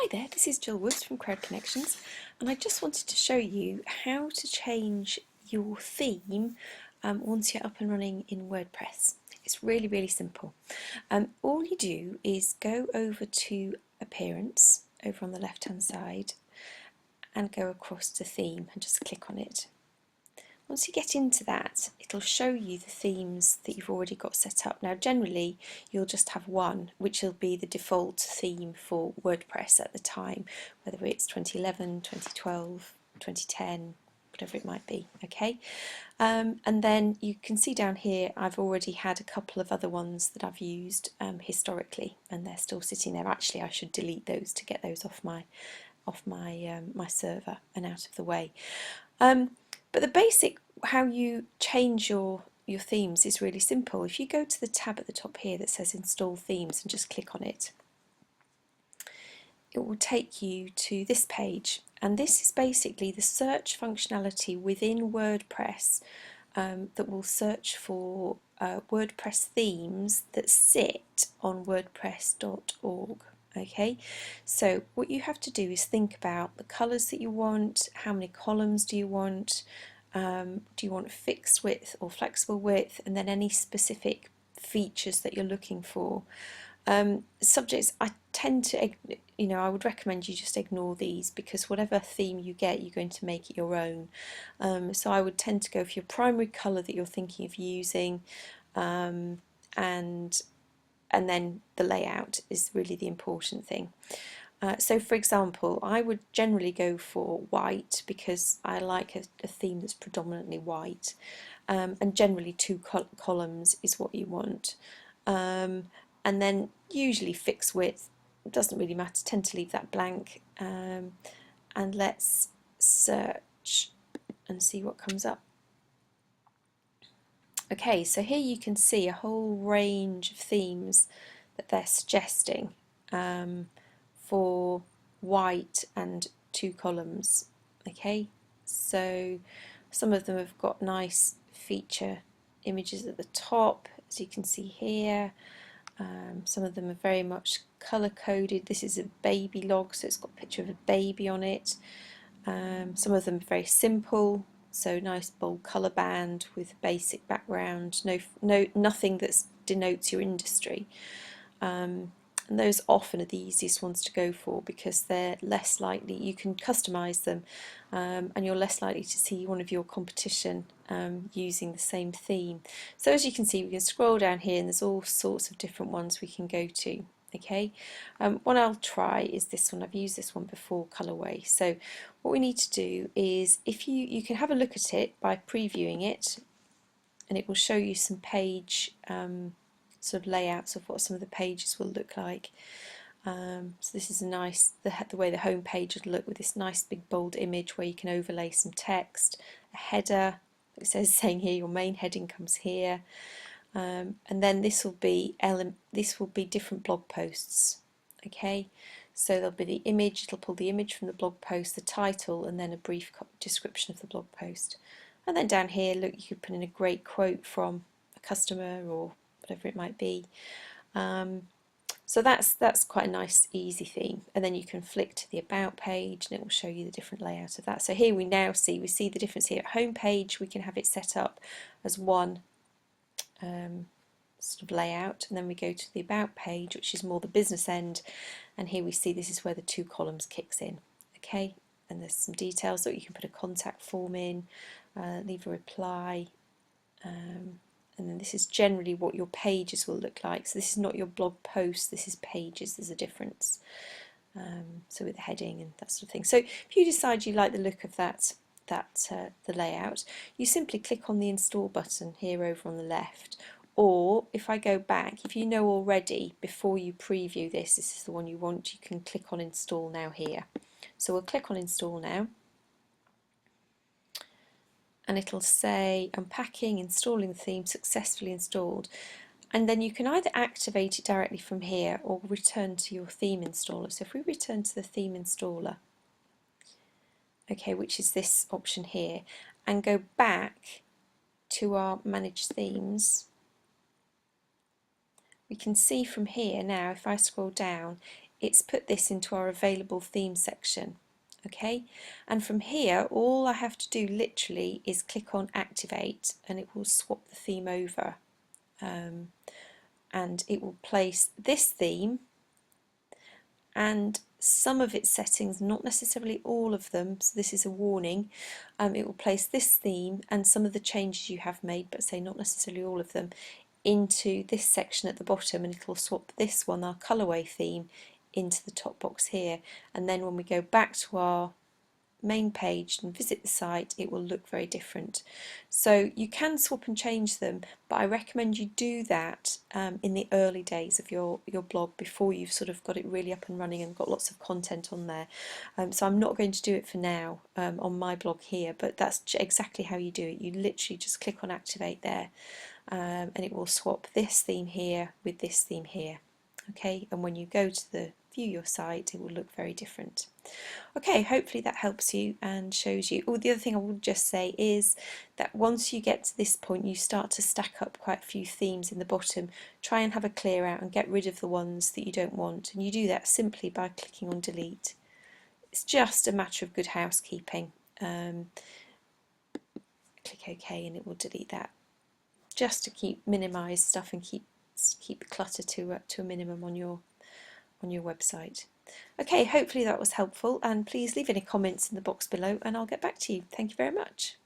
Hi there, this is Jill Woods from Crowd Connections, and I just wanted to show you how to change your theme once you're up and running in WordPress. It's really simple. All you do is go over to Appearance over on the left hand side and go across to Theme and just click on it. Once you get into that, it'll show you the themes that you've already got set up. Now generally you'll just have one, which will be the default theme for WordPress at the time, whether it's 2011, 2012, 2010, whatever it might be, okay? And then you can see down here I've already had a couple of other ones that I've used historically, and they're still sitting there. Actually I should delete those to get those off my my server and out of the way. But the basic how you change your themes is really simple. If you go to the tab at the top here that says Install Themes and just click on it, it will take you to this page, and this is basically the search functionality within WordPress that will search for WordPress themes that sit on wordpress.org. Okay, so what you have to do is think about the colours that you want, how many columns do you want, do you want fixed width or flexible width, and then any specific features that you're looking for. Subjects, I tend to, I would recommend you just ignore these, because whatever theme you get, you're going to make it your own. So I would tend to go for your primary colour that you're thinking of using, and then the layout is really the important thing. So for example, I would generally go for white because I like a theme that's predominantly white, and generally two columns is what you want, and then usually fixed width, it doesn't really matter, tend to leave that blank, and let's search and see what comes up. Okay, so here you can see a whole range of themes that they're suggesting for white and two columns. Okay, so some of them have got nice feature images at the top, as you can see here. Some of them are very much colour coded. This is a baby log, so it's got a picture of a baby on it. Some of them are very simple, so nice bold colour band with basic background, nothing that denotes your industry. And those often are the easiest ones to go for because they're less likely, you can customise them, and you're less likely to see one of your competition using the same theme. So as you can see, we can scroll down here and there's all sorts of different ones we can go to. Okay, one I'll try is this one. I've used this one before, Colorway. So what we need to do is, if you can have a look at it by previewing it, and it will show you some page sort of layouts of what some of the pages will look like. So this is a nice, the way the home page would look, with this nice big bold image where you can overlay some text, a header. It says, saying here, your main heading comes here. And then this will be different blog posts. Okay, so there'll be the image, it'll pull the image from the blog post, the title, and then a brief description of the blog post. And then down here, look, you could put in a great quote from a customer or whatever it might be. So that's quite a nice, easy theme. And then you can flick to the About page, and it will show you the different layout of that. So here we see the difference here. At home page, we can have it set up as one sort of layout, and then we go to the About page, which is more the business end, and here we see this is where the two columns kicks in. Okay, and there's some details that you can put a contact form in, leave a reply, and then this is generally what your pages will look like. So this is not your blog post, this is pages, there's a difference. So with the heading and that sort of thing. So if you decide you like the look of the layout, you simply click on the install button here over on the left, or if I go back, if you know already before you preview this is the one you want, you can click on install now here. So we'll click on install now, and it'll say unpacking, installing the theme successfully installed, and then you can either activate it directly from here or return to your theme installer. So if we return to the theme installer, okay, which is this option here, and go back to our manage themes, we can see from here now, if I scroll down, it's put this into our available theme section. Okay, and from here all I have to do literally is click on activate and it will swap the theme over, and it will place this theme and some of its settings, not necessarily all of them, so this is a warning. It will place this theme and some of the changes you have made, but say not necessarily all of them, into this section at the bottom, and it'll swap this one, our colourway theme, into the top box here. And then when we go back to our main page and visit the site, it will look very different. So you can swap and change them, but I recommend you do that in the early days of your blog, before you've sort of got it really up and running and got lots of content on there. So I'm not going to do it for now on my blog here, but that's exactly how you do it. You literally just click on activate there, and it will swap this theme here with this theme here. Okay, and when you go to view your site, it will look very different. Okay, hopefully that helps you and shows you. Oh, the other thing I would just say is that once you get to this point, you start to stack up quite a few themes in the bottom. Try and have a clear out and get rid of the ones that you don't want, and you do that simply by clicking on delete. It's just a matter of good housekeeping. Click OK and it will delete that, just to minimise stuff and keep clutter to a minimum on your website. Okay, hopefully that was helpful, and please leave any comments in the box below and I'll get back to you. Thank you very much.